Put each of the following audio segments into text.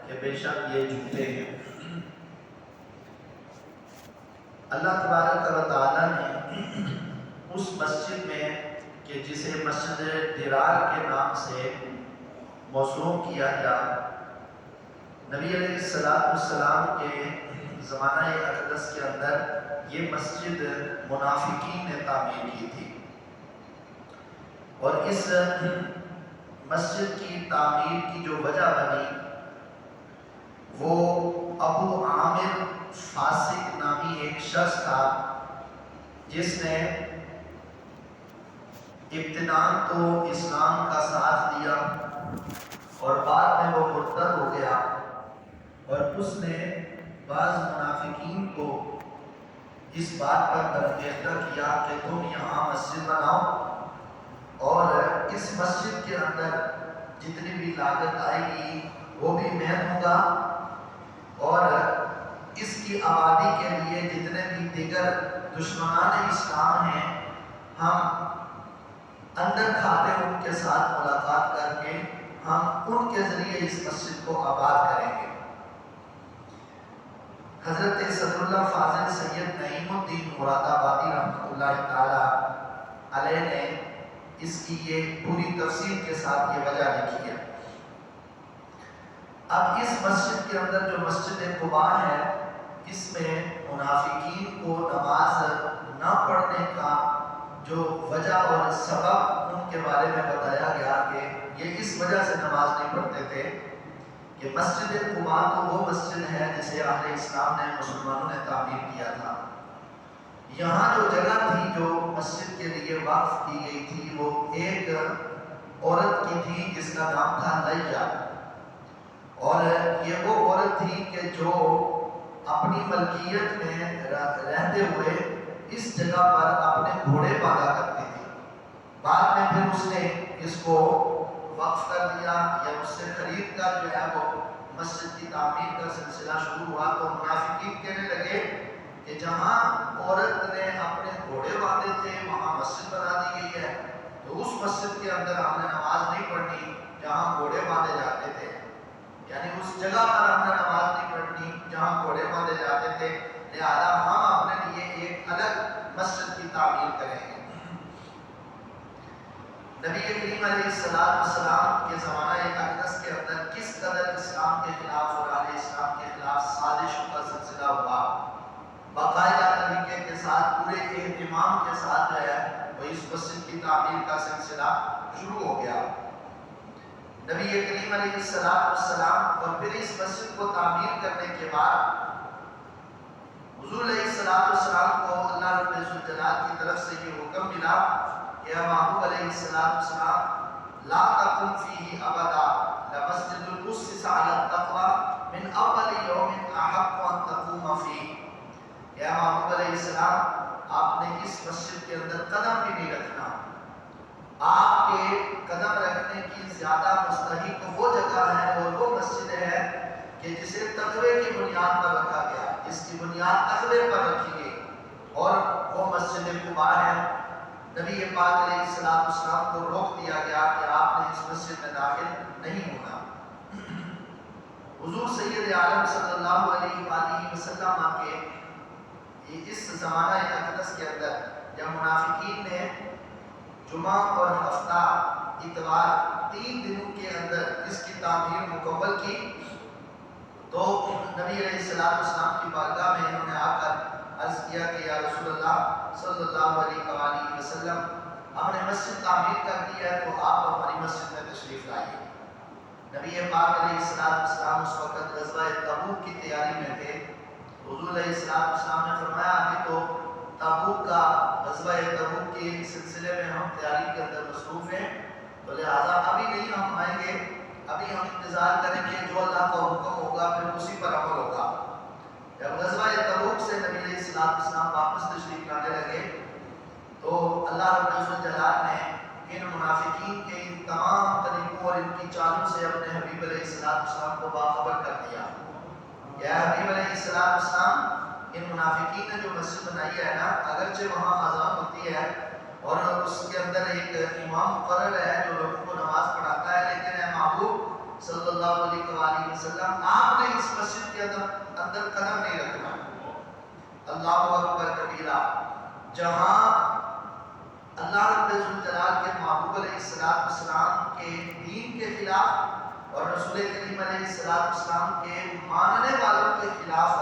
کہ بے شک یہ جھوٹے ہیں۔ اللہ تبارک و تعالیٰ نے اس مسجد میں کہ جسے مسجد درار کے نام سے موسوم کیا گیا، نبی علیہ السلام کے زمانہ اقدس کے اندر یہ مسجد منافقین نے تعمیر کی تھی، اور اس مسجد کی تعمیر کی جو وجہ بنی وہ ابو عامر فاسق نامی ایک شخص تھا، جس نے ابتداءً تو اسلام کا ساتھ دیا اور بعد میں وہ مرتد ہو گیا، اور اس نے بعض منافقین کو اس بات پر برگزیدہ کیا کہ تم یہاں مسجد بناؤ اور اس مسجد کے اندر جتنی بھی لاگت آئے گی وہ بھی میں دوں گا، اور اس کی آبادی کے لیے جتنے بھی دیگر دشمنان اسلام ہیں ہم اندر کھاتے ان کے ساتھ ملاقات کر کے ہم ان کے ذریعے اس مسجد کو آباد کریں گے۔ حضرت صدر اللہ فاضل سید نعیم الدین مراد آبادی رحمۃ اللہ تعالی علیہ نے اس کی یہ پوری تفصیل کے ساتھ یہ وجہ لکھی ہے۔ اب اس مسجد کے اندر جو مسجد قباء ہے، اس میں منافقین کو نماز نہ پڑھنے کا جو وجہ اور سبب ان کے بارے میں بتایا گیا کہ یہ اس وجہ سے نماز نہیں پڑھتے تھے کہ مسجد قباء تو وہ مسجد ہے جسے اہل اسلام نے مسلمانوں نے تعمیر کیا تھا، یہاں جو جگہ تھی جو مسجد کے لیے وقف کی گئی تھی وہ ایک عورت کی تھی جس کا نام تھا لیلہ، اور یہ وہ عورت تھی کہ جو اپنی ملکیت میں رہتے ہوئے اس جگہ پر اپنے گھوڑے باندھا کرتی تھی۔ بعد میں پھر اس نے اس کو وقف کر دیا یا اس سے خرید کر جو ہے وہ مسجد کی تعمیر کا سلسلہ شروع ہوا، تو منافقین کہنے لگے کہ جہاں عورت نے اپنے گھوڑے باندھے تھے وہاں مسجد بنا دی گئی ہے، تو اس مسجد کے اندر ہم نے نماز نہیں پڑھنی جہاں گھوڑے باندھے جاتے تھے، یعنی اس جگہ پر ہم نے نماز نہیں پڑھنی جہاں گھوڑے باندھے جاتے تھے، لہذا ہم اپنے لیے ایک الگ مسجد کی تعمیر کریں گے۔ نبی کریم علیہ السلام کے زمانہ اقدس کے اندر کس قدر اسلام کے خلاف اور اہل اسلام کے خلاف سازشوں کا سلسلہ ہوا، باقاعدہ طریقے کے ساتھ پورے اہتمام کے ساتھ جو ہے وہ اس مسجد کی تعمیر کا سلسلہ شروع ہو گیا۔ نبی کریم علیہ السلام اور پھر اس مسجد کو تعمیر کرنے کے بعد حضور علیہ السلام کو اللہ رب الجلال کی طرف سے یہ حکم ملا کہ محبوب علیہ السلام لا تقم فیہ ابدا لمسجد اسس علی التقوی من اول یوم احق ان تقوم فیہ، یا محبوب علیہ السلام آپ نے اس مسجد کے اندر قدم بھی نہیں رکھنا، آپ کے قدم رکھنے کی زیادہ مستحق وہ جگہ ہے اور وہ مسجد ہے کہ جسے تقوی کی بنیاد پر رکھا گیا، جس کی بنیاد تقوی پر رکھی گئی، اور وہ مسجد قباء ہے۔ نبی پاک علیہ السلام کو روک دیا گیا کہ آپ نے اس مسجد میں داخل نہیں ہونا۔ حضور سید عالم صلی اللہ علیہ وآلہ وسلم کے اس زمانہ اقدس کے اندر جب منافقین نے جمعہ اور ہفتہ اتوار 3 دنوں کے اندر اس کی تعمیر مکمل کی، تو نبی علیہ السلام کی بارگاہ میں انہوں نے آ کر عرض کیا کہ یا رسول اللہ صلی اللہ علیہ وآلہ وسلم، ہم نے مسجد تعمیر کر دی ہے تو آپ ہماری مسجد میں تشریف لائیے۔ نبی پاک علیہ السلام اس وقت غزوہ تبوک کی تیاری میں تھے، حضور علیہ السلام نے فرمایا ابھی تو تبوک کا غزوہ تبوک کے سلسلے میں ہم تیاری کے اندر مصروف ہیں، تو لہٰذا ابھی نہیں ہم آئیں گے، ابھی ہم انتظار کریں گے، جو اللہ کا حکم ہوگا پھر اسی پر عمل ہوگا۔ جب غزوہ تبوک سے نبی علیہ السلام واپس تشریف لانے لگے تو اللہ رب الجلال نے ان منافقین کے ان تمام طریقوں اور ان کی چالوں سے اپنے حبیب علیہ السلام کو باخبر کر دیا۔ یا حبیب علیہ السلام، ان منافقین نے جو مسجد بنائی ہے نا، اگرچہ وہاں اذان ہوتی ہے اور اس کے اندر ایک امام مقرر ہے جو لوگوں کو نماز پڑھاتا ہے، لیکن اے محبوب صلی اللہ علیہ وآلہ وسلم آپ نے اس مسجد کے اندر قدم نہیں رکھنا۔ اللہ اکبر کبیرہ، جہاں اللہ رب الجلال کے محبوب علیہ السلام کے دین کے خلاف اور رسول کریم علیہ السلام کے ماننے والوں کے خلاف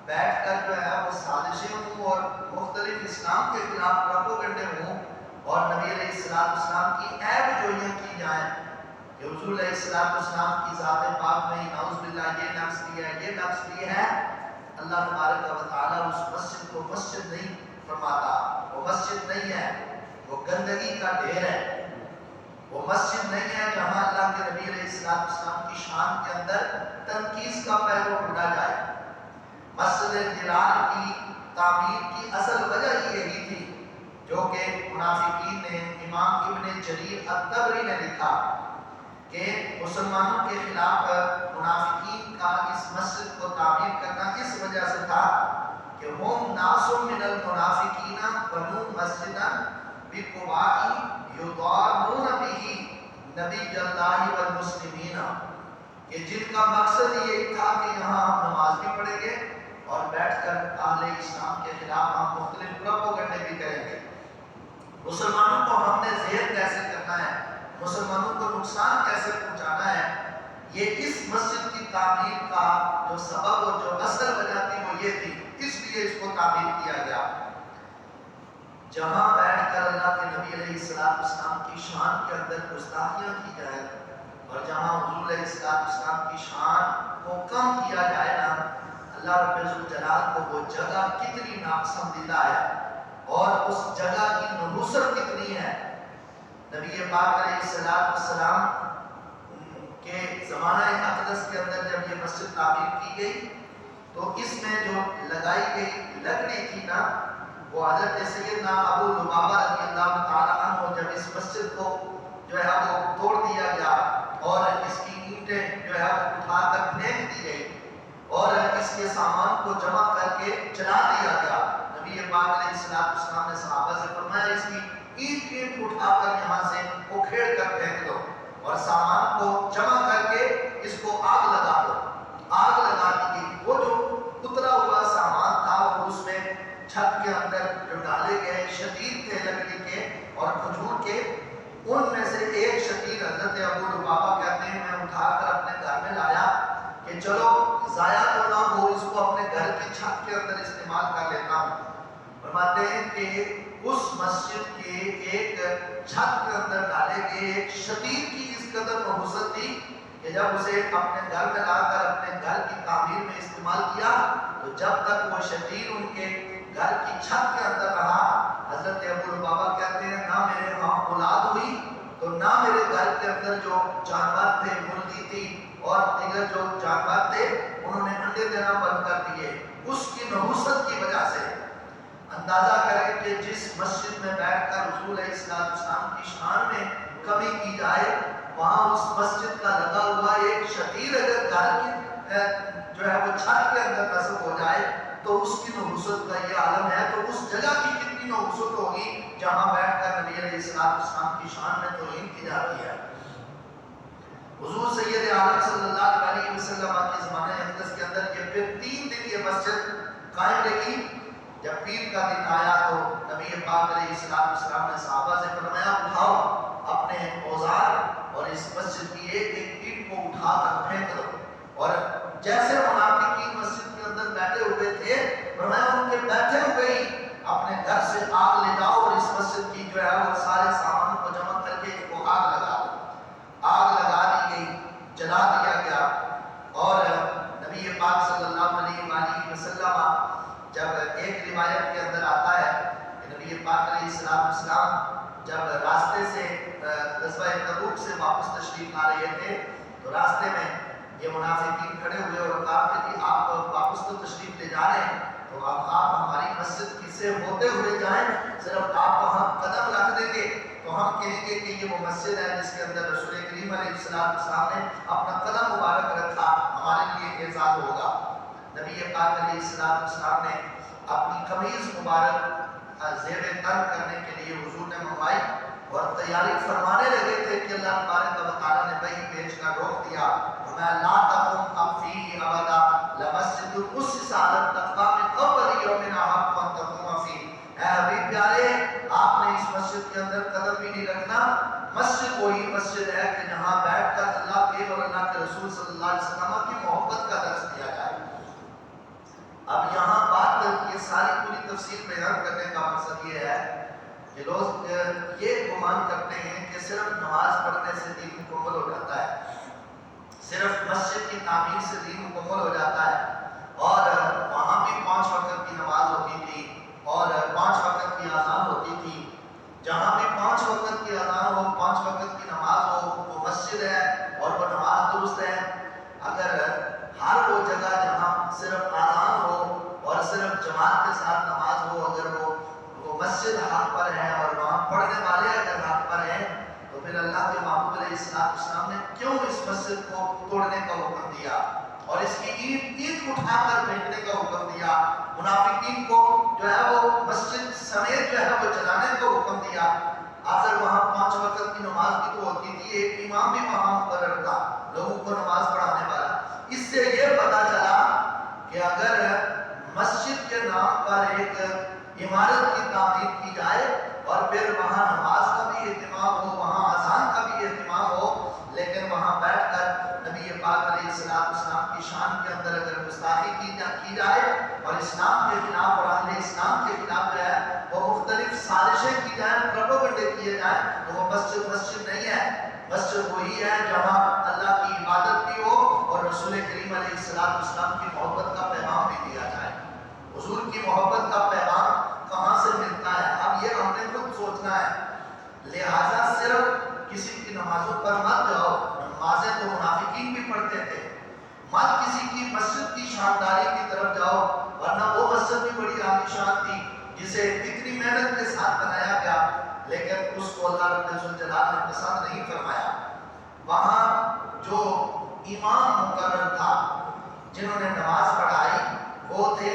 بیٹھ کر جو ہے وہ سازشیں ہوں اور مختلف اسلام کے خلاف پروپیگنڈے ہوں اور نبی علیہ السلام کی عیب جوئیاں کی جائیں کہ حضور علیہ السلام کی ذات پاک میں نعوذ باللہ یہ نقص دیا ہے، یہ نقص دی ہے، اللہ تبارک و تعالیٰ اس مسجد کو مسجد نہیں فرماتا۔ وہ مسجد نہیں ہے، وہ گندگی کا ڈھیر ہے۔ وہ مسجد نہیں ہے جہاں اللہ کے نبی علیہ السلام کی شان کے اندر تنقیص کا پہلو ڈھونڈا جائے۔ مسجد درار کی تعمیر کی اصل وجہ یہی تھی جو کہ منافقین نے، امام ابن جریر الطبری نے لکھا کہ مسلمانوں کے خلاف منافقین کا اس مسجد کو تعمیر کرنا اس وجہ سے تھا کہ ہم ناس من المنافقین بنو مسجدا بقباء یضارون به نبی اللہ والمسلمین، کہ جن کا مقصد یہ تھا کہ یہاں ہم نماز بھی پڑھیں گے اور بیٹھ کر اہل اسلام کے خلاف ہم مختلف پروپیگنڈے بھی کریں گے۔ مسلمانوں کو ہم نے زہر کیسے کرنا ہے، مسلمانوں کو نقصان کیسے پہنچانا ہے، یہ اس مسجد کی تعمیر کا جو سبب اور جو اصل وجہ تھی وہ یہ تھی، اس لیے اس کو تعمیر کیا گیا۔ جہاں بیٹھ کر اللہ کے نبی علیہ السلام کی شان کے اندر گستاخیاں کی جائے اور جہاں حضور علیہ السلام کی شان کو کم کیا جائے نا، اللہ رب الجلال کو وہ جگہ کتنی ناپسندیدہ ہے اور اس جگہ کی نحوست کتنی ہے۔ نبی پاک علیہ السلام کے زمانہ اقدس کے اندر جب یہ مسجد تعمیر کی گئی تو اس میں جو لگائی گئی لکڑی تھی نا، وہ حضرت سیدنا ابو لبابہ رضی اللہ تعالیٰ عنہ جب اس مسجد کو جو ہے وہ توڑ دیا گیا اور اس کی اینٹیں جو ہے وہ اٹھا کر پھینک دی گئی اور اس کے سامان کو جمع کر کے جلا دیا گیا، نبی پاک علیہ السلام نے صحابہ سے فرمایا اس کی اینٹ اٹھا کر یہاں سے اکھیڑ کر پھینک دو اور سامان کو جمع کر کے اس کو آگ لگا دو۔ آگ لگا دی گئی، وہ جو اترا ہوا سامان تھا وہ اس میں چھت کے اندر جو ڈالے گئے شتیر تھے لکڑی کے اور کھجور کے، ان میں سے ایک شتیر حضرت ابو لبابہ کہتے ہیں میں اٹھا کر اپنے گھر میں لایا کہ چلو ضائع تو نہ ہو، اس کو اپنے گھر کی چھت کے اندر استعمال کر لیتا ہوں۔ فرماتے ہیں کہ اس مسجد کے ایک چھت کے اندر ڈالے گئے ایک شتیر کی اس قدر نحوست تھی کہ جب اسے اپنے گھر میں لا کر اپنے گھر کی تعمیر میں استعمال کیا تو جب تک وہ شتیر ان کے گھر کی چھت کے اندر رہا، حضرت ابو لبابہ کہتے ہیں نہ میرے وہاں اولاد ہوئی تو نہ میرے گھر کے اندر جو جانور تھے، مرغی تھی اور دیگر جو جانور تھے، انہوں نے انڈے دینا بند کر دیے اس کی نحوست کی وجہ سے۔ اندازہ کریں کہ جس مسجد میں بیٹھ کر حضور علیہ السلام کی شان میں کمی کی جائے، وہاں اس مسجد کا لگا ہوا ایک شتیر اگر گھر کی جو ہے وہ چھت کے اندر نصب ہو جائے تو اس کی نحوست کا یہ عالم ہے، تو اس جگہ کی کتنی نحوست ہوگی جہاں بیٹھ کر نبی علیہ السلام کی شان میں توہین کی جاتی ہے۔ حضور سید عالم صلی اللہ علیہ وسلم کے زمانے اقدس کے اندر یہ پھر 3 دن یہ مسجد قائم رہی۔ جب پیر کا دن آیا تو نبی پاک علیہ السلام نے صحابہ سے فرمایا اٹھاؤ اپنے اوزار اور اس مسجد کی ایک ایک اینٹ کو اٹھا کر پھینک دو، اور جیسے منافقین مسجد کے اندر بیٹھے ہوئے تھے فرمایا ان کے بیٹھے ہوئے ہی اپنے گھر سے آگ لے جاؤ اور اس مسجد کی جو ہے وہ سارے سامان کو جمع کر کے اس کو آگ لگا دو۔ آگ لگا دی گئی، جلا دیا گیا، اور نبی پاک صلی اللہ علیہ وآلہ وسلم جب ایک روایت کے اندر آتا ہے کہ نبی پاک علیہ السلام جب راستے سے غزوہ تبوک سے واپس تشریف لا رہے تھے تو راستے میں یہ منافقین کھڑے ہوئے اور کہا کہ آپ واپس تو تشریف لے جا رہے ہیں تو آپ ہماری مسجد کی سے ہوتے ہوئے جائیں، صرف آپ وہاں قدم رکھ دیں گے تو ہم کہیں گے کہ یہ وہ مسجد ہے جس کے اندر رسول کریم علیہ السلام نے اپنا قدم مبارک رکھا، ہمارے لیے اعزاز ہوگا۔ نبی پاک علیہ السلام نے اپنی قمیض مبارک زیب تن کرنے کے لیے حضور نے منگوائی اور تیاری فرمانے لگے تھے کہ اللہ تبارک و تعالیٰ نے وحی بھیج کر روک دیا، ہمیں لا تقم فیہ ابدا لمسجد اسس علی التقوی من اول یوم احق ان تقوم فیہ۔ اے حبیب پیارے، آپ نے اس مسجد کے اندر قدم بھی نہیں رکھنا، مسجد وہی مسجد ہے کہ جہاں بیٹھ کر اللہ کے اور اللہ کے رسول صلی اللہ علیہ وسلم کی محبت کا درس دیا جائے۔ اب یہاں بات یہ ساری پوری تفصیل بیان کرنے کا مقصد یہ ہے کہ لوگ یہ گمان کرتے ہیں کہ صرف نماز پڑھنے سے دین مکمل ہو جاتا ہے، صرف مسجد کی تعمیر سے دین مکمل ہو جاتا ہے، اور وہاں بھی 5 وقت کی نماز ہوتی تھی اور 5 وقت کی اذان ہوتی تھی، جہاں بھی 5 وقت کی اذان ہو، 5 وقت کی نماز ہو، وہ مسجد ہے اور وہ نماز درست ہے۔ اگر ہر وہ جگہ جہاں صرف اذان ہو اور صرف جماعت کے ساتھ نماز ہو، اگر وہ مسجد حق پر ہے اور وہاں پڑھنے والے اگر حق پر ہیں، تو پھر اللہ کے محبوب علیہ السلام نے کیوں اس مسجد کو توڑنے کا حکم دیا اور اس کی اینٹ اٹھا کر پھینکنے کا حکم دیا، منافقین کو جو ہے وہ مسجد سمیت جو ہے وہ جلانے کا حکم دیا؟ آخر وہاں 5 وقت کی نماز بھی تو ہوتی تھی، ایک امام بھی وہاں مقرر تھا لوگوں کو نماز پڑھانے والا۔ اس سے یہ پتا چلا کہ اگر مسجد کے نام پر ایک عمارت کی تعمیر کی جائے اور پھر وہاں نماز کا بھی اہتمام ہو، وہاں اذان کا بھی اہتمام ہو، لیکن وہاں بیٹھ کر نبی پاک علیہ السلام کی شان کے اندر اگر گستاخی کی جائے اور اسلام کے خلاف اور اہل اسلام کے خلاف جو ہے وہ مختلف سازشیں کی جائیں، پروپیگنڈے کیے جائیں، تو وہ مسجد نہیں ہے۔ مسجد وہی ہے جہاں اللہ کی عبادت بھی ہو اور رسول کریم علیہ السلام کی محبت کا پیغام بھی دیا جائے۔ حضور کی محبت کا پیغام کہاں سے ملتا ہے؟ اب یہ ہم نے خود سوچنا ہے۔ لہٰذا صرف کسی کی نمازوں پر مت جاؤ، نمازیں تو منافقین بھی پڑھتے تھے، مت کسی کی مسجد کی شانداری کی طرف جاؤ، ورنہ وہ مسجد بھی بڑی عالیشان تھی جسے اتنی محنت کے ساتھ بنایا گیا، لیکن اس کو اللہ رب الجلال نے پسند نہیں فرمایا۔ وہاں جو امام مقرر تھا جنہوں نے نماز پڑھائی وہ تھے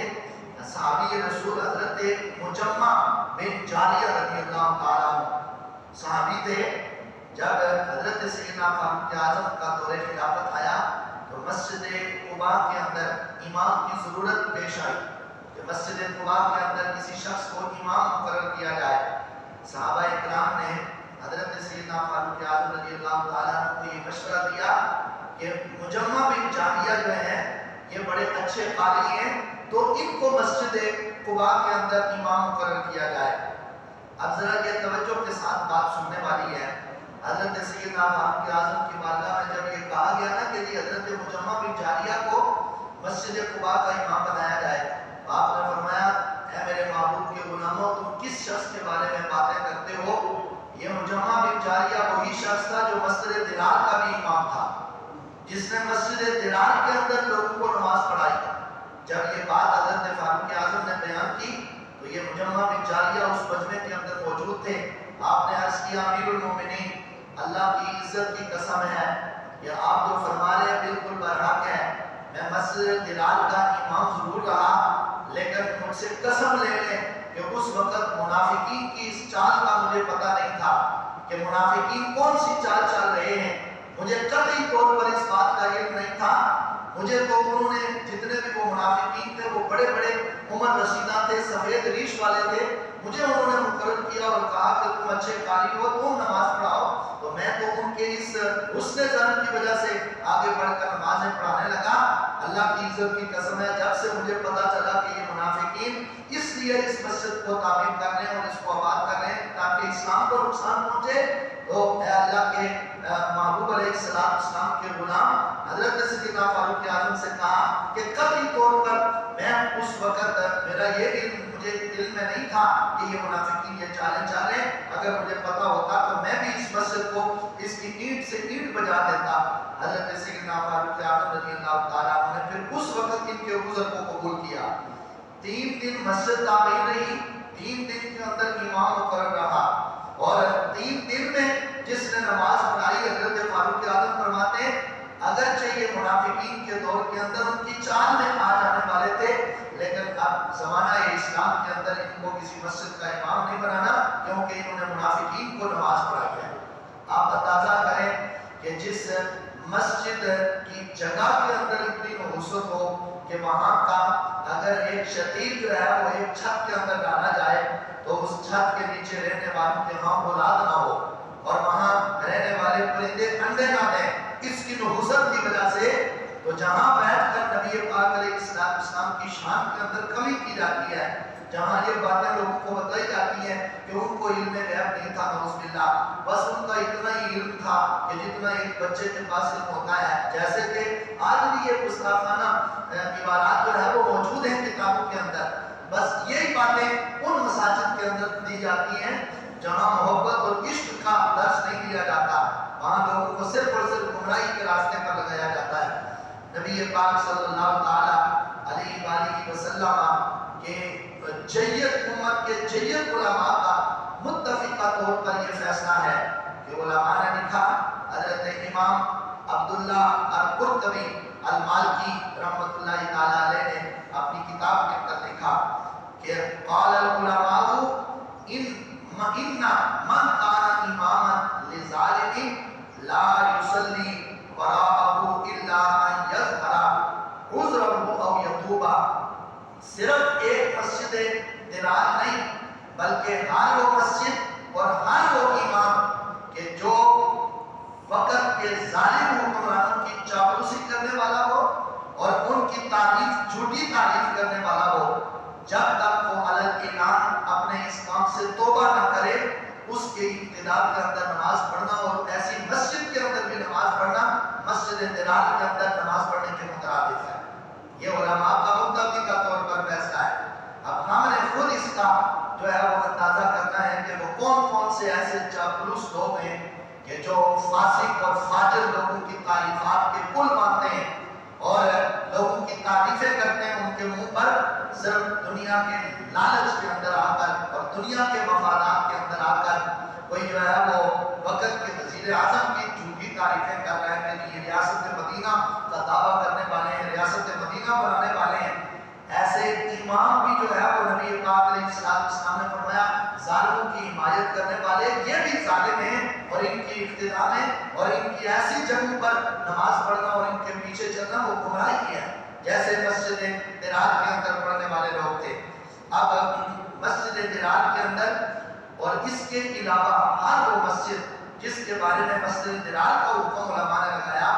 صحابی رسول حضرت مجمع بن جاریہ رضی اللہ تعالیٰ عنہ۔ صحابی تھے، جب حضرت سیدنا فاروق اعظم کا دور خلافت آیا تو مسجد قباء کے اندر امام کی ضرورت پیش آئی کہ مسجد قباء کے اندر کسی شخص کو امام مقرر کیا جائے۔ صحابہ اکرام نے حضرت سیدنا فاروق اعظم رضی اللہ تعالیٰ عنہ کو یہ مشورہ دیا کہ مجمع بن جاریہ جو ہیں یہ بڑے اچھے قاری ہیں، تو ان کو مسجد قباء کے اندر امام مقرر کیا جائے۔ اب ذرا یہ توجہ کے ساتھ بات سننے والی ہے۔ حضرت سیدنا فاروق اعظم کی بارگاہ میں جب یہ کہا گیا نا کہ جی حضرت مجمع بن جاریہ کو مسجد قباء کا امام بنایا جائے، آپ نے فرمایا اے میرے محبوب کے غلاموں، تم کس شخص کے بارے میں باتیں کرتے ہو؟ یہ مجمع بن جاریہ وہی شخص تھا جو مسجد درار کا بھی امام تھا، جس نے مسجد درار کے اندر لوگوں کو نماز پڑھائی۔ جب یہ بات حضرت فاروق اعظم نے بیان کی تو یہ مجمع بن جاریہ اس مجمع کے اندر موجود تھے۔ آپ نے عرض کیا امیر المومنین، اللہ کی عزت کی قسم ہے کہ آپ جو فرما رہے ہیں بالکل برحق ہے، میں مسجد درار کا امام ضرور رہا، لیکن مجھ سے قسم لے لیں کہ اس وقت منافقین کی اس چال کا مجھے پتہ نہیں تھا کہ منافقین کون سی چال چل رہے ہیں، مجھے قطعی طور پر اس بات کا علم نہیں تھا۔ مجھے تو انہوں نے جتنے بھی وہ منافقین تھے وہ بڑے بڑے عمر رسیدہ تھے، سفید ریش والے تھے، مجھے انہوں نے مقرر کیا اور کہا کہ تم اچھے قاری ہو، تم نماز پڑھاؤ، تو میں تو ان کے اس حسن ظن کی وجہ سے آگے بڑھ کر نمازیں پڑھانے لگا۔ اللہ کی عزت کی قسم ہے، جب سے مجھے پتا چلا کہ یہ منافقین اس لیے اس مسجد کو تعمیر کر رہے ہیں اور اس کو آباد کر رہے ہیں تاکہ اسلام کو نقصان پہنچے، تو اے اللہ کے محبوب علیہ السلام کے غلام حضرت سیدنا فاروق اعظم سے کہا کہ قطعی طور پر میں اس وقت میرا یہ مجھے علم میں نہیں تھا کہ یہ منافقین یہ چالیں چالیں، اگر مجھے پتا ہوتا تو میں بھی اس مسجد کو اس کی اینٹ سے اینٹ بجا دیتا۔ حضرت سیدنا فاروق اعظم رضی اللہ تعالیٰ عنہ نے پھر اس وقت ان کے عذر کو قبول کیا۔ 3 دن مسجد تعمیر رہی، 3 دن کے اندر امام مقرر رہا، اور 3 دن میں جس نے نماز پڑھائی حضرت فاروق اعظم فرماتے ہیں اگرچہ یہ منافقین کے دور کے اندر ان کی چال میں آ جانے والے تھے، لیکن اب زمانہ اسلام کے اندر ان کو کسی مسجد کا امام نہیں بنانا، کیونکہ انہوں نے منافقین کو نماز پڑھائی ہے۔ آپ اندازہ کریں کہ جس مسجد کی جگہ کے اندر اتنی نحوست ہو کہ وہاں کا اگر ایک شتیل جو ہے وہ ایک چھت کے اندر ڈالا جائے تو اس چھت کے نیچے رہنے والوں کے ہاں اولاد نہ ہو اور وہاں رہنے والے پرندے انڈے نہ دیں، اس کی نحوست کی وجہ سے تو جہاں بیٹھ کر نبی پاک علیہ السلام کی شان کے اندر کمی کی جاتی ہے، جہاں یہ باتیں لوگوں کو بتائی جاتی ہیں کہ ان کو علم غیب نہیں تھا نعوذ باللہ، بس ان کا اتنا ہی علم تھا کہ جتنا ایک بچے کے پاس علم ہوتا ہے، جیسے کہ آج بھی یہ گستاخانہ عبارات جو ہے وہ موجود ہیں کتابوں کے اندر، بس یہی باتیں ان مساجد کے اندر دی جاتی ہیں جہاں محبت اور عشق کا درس نہیں دیا جاتا، وہاں لوگوں کو صرف اور صرف گمراہی کے راستے پر لگایا جاتا ہے۔ نبی پاک صلی اللہ تعالی علیہ وآلہ وسلم کے جید امت کے جید علماء کا متفقہ طور پر یہ فیصلہ ہے کہ علماء نے لکھا، حضرت امام عبداللہ القرطبی المالکی رحمۃ اللہ تعالی علیہ نے اپنی کتاب کے اندر لکھا کہ قال العلماء ان من کان اماما لظالم لا يصلي وراءه الا ان يظهر عذره او يتوب۔ صرف ایک مسجد درار نہیں بلکہ ہر وہ مسجد اور ہر وہ امام کہ جو وقت کے ظالم حکمرانوں کی چاپلوسی کرنے والا ہو اور ان کی تعریف جھوٹی تعریف کرنے والا ہو، جب تک وہ اعلان اپنے اس کام سے توبہ نہ کرے اس کے ابتدا کے اندر نماز پڑھنا اور ایسی مسجد کے اندر بھی نماز پڑھنا مسجد درار کے اندر نماز پڑھنے کے مترادف ہے۔ یہ علماء کا متفقہ طور پر فیصلہ ہے۔ اب ہم نے خود اس کا جو ہے وہ اندازہ کرنا ہے کہ وہ کون کون سے ایسے چاپلوس لوگ ہیں کہ جو فاسق اور فاجر لوگوں کی تعریفات کے پل مانتے ہیں اور لوگوں کی تعریفیں کرتے ہیں ان کے منہ پر صرف دنیا کے لالچ کے اندر آ کر اور دنیا کے مفادات کے اندر آ کر کوئی جو ہے وہ وقت کے وزیر اعظم کی جھوٹی تعریفیں کر رہے ہیں کہ یہ ریاست مدینہ کا دعویٰ کرنے والے ہیں، ریاست مدینہ بنانے والے ہیں۔ ایسے امام بھی جو ہے وہ نبی پاک علیہ السلام نے فرمایا ظالموں کی حمایت کرنے والے یہ بھی ظالم ہیں اور ان کی اقتداء میں اور ان کی ایسی جگہوں پر نماز پڑھنا اور ان کے پیچھے چلنا وہ گمراہی ہے، جیسے مسجد درار کے اندر پڑھنے والے لوگ تھے۔ اب مسجد درار کے اندر اور اس کے علاوہ ہر وہ مسجد جس کے بارے میں مسجد درار کا حکم علماء نے لگایا،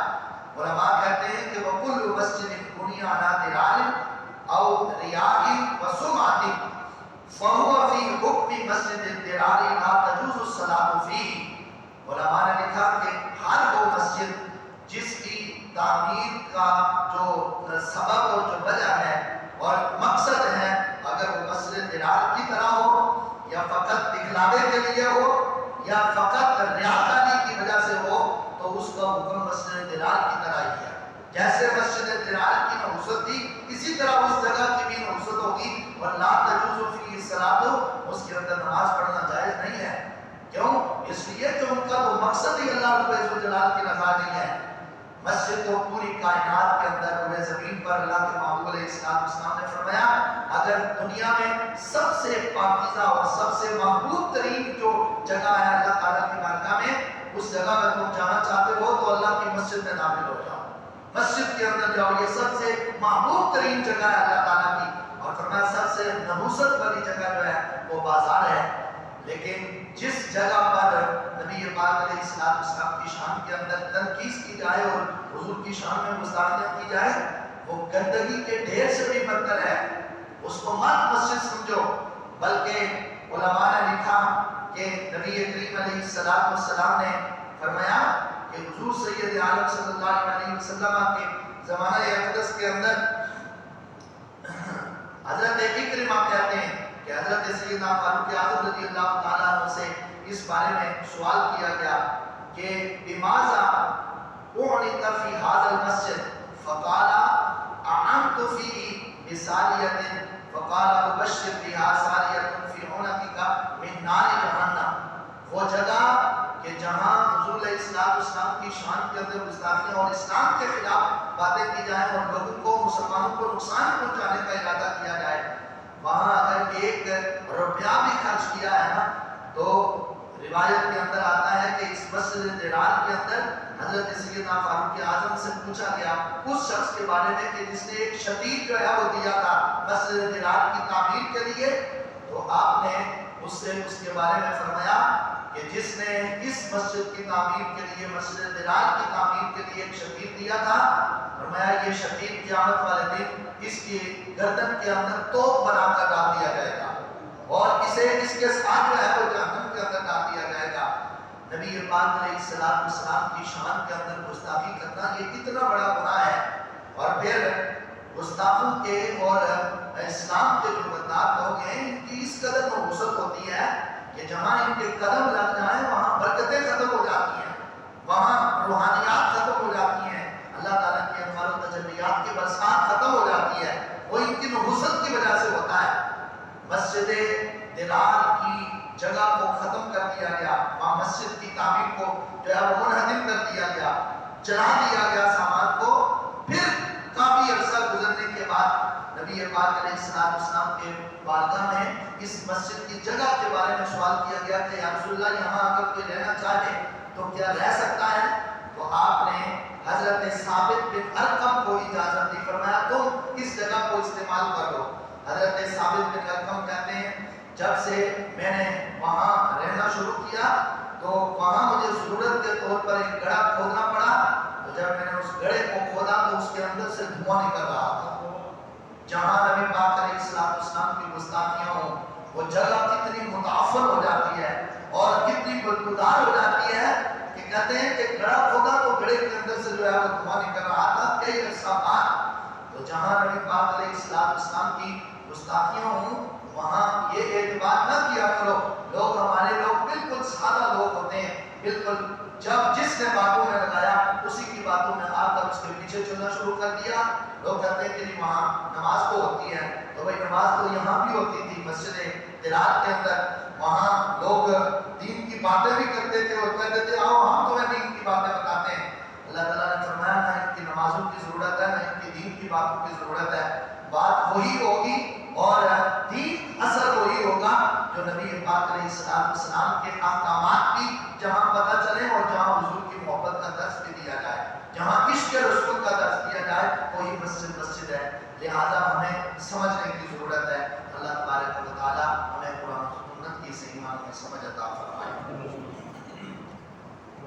علماء کہتے ہیں کہ وَكُلُّ مَسْجِدٍ بُنِيَ عَلَى دِرَارٍ او ریاء وسمعۃ فهو فی حکم مسجد الدرار لا تجوز الصلاۃ فیہ۔ علماء نے لکھا کہ ہر وہ مسجد جس کی تعمیر کا جو سبب اور جو وجہ ہے اور مقصد ہے اگر وہ مسجد درار کی طرح ہو یا فقط دکھلاوے کے لیے ہو یا فقط ریاکاری کی وجہ سے ہو تو اس کا حکم مسجد درار کی طرح ہی ہے۔ جیسے مسجد درار کی نحوست تھی اسی طرح اس جگہ کی بھی نحوست ہوگی اور لا تجوز فیہ الصلاۃ، اس کے اندر نماز پڑھنا جائز نہیں ہے۔ کیوں؟ اس لیے کہ ان کا تو مقصد ہی اللہ رب العزت والجلال کی رضا نہیں ہے۔ مسجد تو پوری کائنات کے اندر پورے زمین پر اللہ کے محبوب علیہ السلام نے فرمایا اگر دنیا میں سب سے پاکیزہ اور سب سے محبوب ترین جو جگہ ہے اللہ تعالیٰ کی بارگاہ میں اس جگہ میں تم جانا چاہتے ہو تو اللہ کی مسجد میں داخل ہو جاؤ، مسجد کے اندر جاؤ، یہ سب سے محبوب ترین جگہ ہے اللہ تعالیٰ کی۔ اور فرمایا سب سے نحوست والی جگہ جو ہے وہ بازار ہے، لیکن جس جگہ پر نبی پاک علیہ السلام کی شان کے اندر تنقید کی جائے اور حضور کی شان میں گستاخیاں کی جائے وہ گندگی کے ڈھیر سے بھی بدتر ہے، اس کو مت مسجد سمجھو۔ بلکہ علماء نے لکھا کہ نبی کریم علیہ السلام نے فرمایا کہ حضور سید عالم صلی اللہ علیہ وسلم کے زمانہ اقدس کے اندر حضرت اکرمہ کہتے ہیں کہ حضرت سیدنا فاروق اعظم رضی اللہ تعالیٰ عنہ سے اس بارے میں سوال کیا گیا کہ بماذا اعنت فی هذا المسجد فقال اعنت فيه بساریۃ فقال ابشر بها ساریۃ فی عنقک من نار جہنم۔ وہ جگہ کہ جہاں حضور علیہ السلام کی شان کے اندر گستاخیاں اور اسلام کے خلاف باتیں کی جائیں اور لوگوں کو مسلمانوں کو نقصان پہنچانے کا ارادہ کیا جائے، وہاں اگر ایک روپیہ بھی خرچ کیا ہے نا تو روایت کے اندر آتا ہے کہ اس مسجد درار کے اندر حضرت سیدنا فاروق اعظم سے پوچھا گیا اس شخص کے بارے میں کہ جس نے ایک شتیل جو ہے وہ دیا تھا مسجد درار کی تعمیر کے لیے، تو آپ نے اس سے اس کے بارے میں فرمایا کہ جس نے اس مسجد کی تعمیر کے لیے، مسجد درار کی تعمیر کے لیے ایک شتیل دیا تھا، فرمایا یہ شتیل قیامت والے دن اس کی گردن کے اندر توپ بنا کر ڈال دیا جائے گا اور اسے اس کے ساتھ جو ہے وہ جہنم کے اندر ڈال دیا جائے گا۔ نبی پاک علیہ السلام کی شان کے اندر گستاخی کرنا یہ کتنا بڑا گناہ ہے، اور پھر گستاخوں کے اور اسلام کے جو غدار لوگ ہیں ان کی اس قدر نحوست ہوتی ہے کہ جہاں ان کے قدم لگ جائیں وہاں برکتیں ختم ہو جاتی ہیں، وہاں روحانیات ختم ہو جاتی ہیں، اللہ تعالیٰ کے انوار و تجلیات کی برسات ختم ہو جاتی ہے، وہ ان کی نحوست کی وجہ سے ہوتا ہے۔ مسجد درار کی جگہ کو ختم کر دیا گیا، وہاں مسجد کی تعمیر کو جو ہے وہ منہدم کر دیا گیا، جلا دیا گیا سامان کو۔ پھر کافی عرصہ گزرنے کے بعد نبی پاک علیہ السلام کے بارگاہ میں اس مسجد کی جگہ کے بارے میں سوال کیا گیا کہ یا رسول اللہ یہاں اگر کوئی رہنا چاہے تو کیا رہ سکتا ہے؟ تو آپ نے حضرت ثابت بن ارقم کو اجازت دی، فرمایا تم اس جگہ کو استعمال کر لو۔ حضرت ثابت بن ارقم کہتے ہیں جب سے میں نے وہاں رہنا شروع کیا تو وہاں مجھے ضرورت کے طور پر ایک گڑھا کھودنا پڑا، تو جب میں نے اس گڑھے کو کھودا تو اس کے اندر سے دھواں نکل رہا تھا۔ جہاں نبی پاک علیہ السلام کی گستاخیاں ہوں وہ جگہ کتنی متعفن ہو جاتی ہے اور کتنی بدبودار ہو جاتی ہے کہ کہتے ہیں کہ گڑھا کھودا تو گڑھے کے اندر سے جو ہے وہ دھواں نکل رہا تھا کئی عرصہ بعد۔ تو جہاں نبی پاک علیہ السلام کی گستاخیاں ہوں وہاں یہ اعتبار نہ کیا کرو، لوگ ہمارے لوگ بالکل سادہ لوگ ہوتے ہیں، بالکل جب جس نے باتوں میں لگایا اسی کی باتوں میں آ کر اس کے پیچھے چلنا شروع کر دیا۔ لوگ کہتے ہیں کہ نہیں وہاں نماز تو ہوتی ہے، تو بھائی نماز تو یہاں بھی ہوتی تھی مسجد درار کے اندر، وہاں لوگ دین کی باتیں بھی کرتے تھے اور کہتے تھے آؤ ہم تمہیں دین کی باتیں بتاتے ہیں۔ اللہ تعالیٰ نے فرمایا نہ ان کی نمازوں کی ضرورت ہے نہ ان کی دین کی باتوں کی ضرورت ہے، بات وہی ہوگی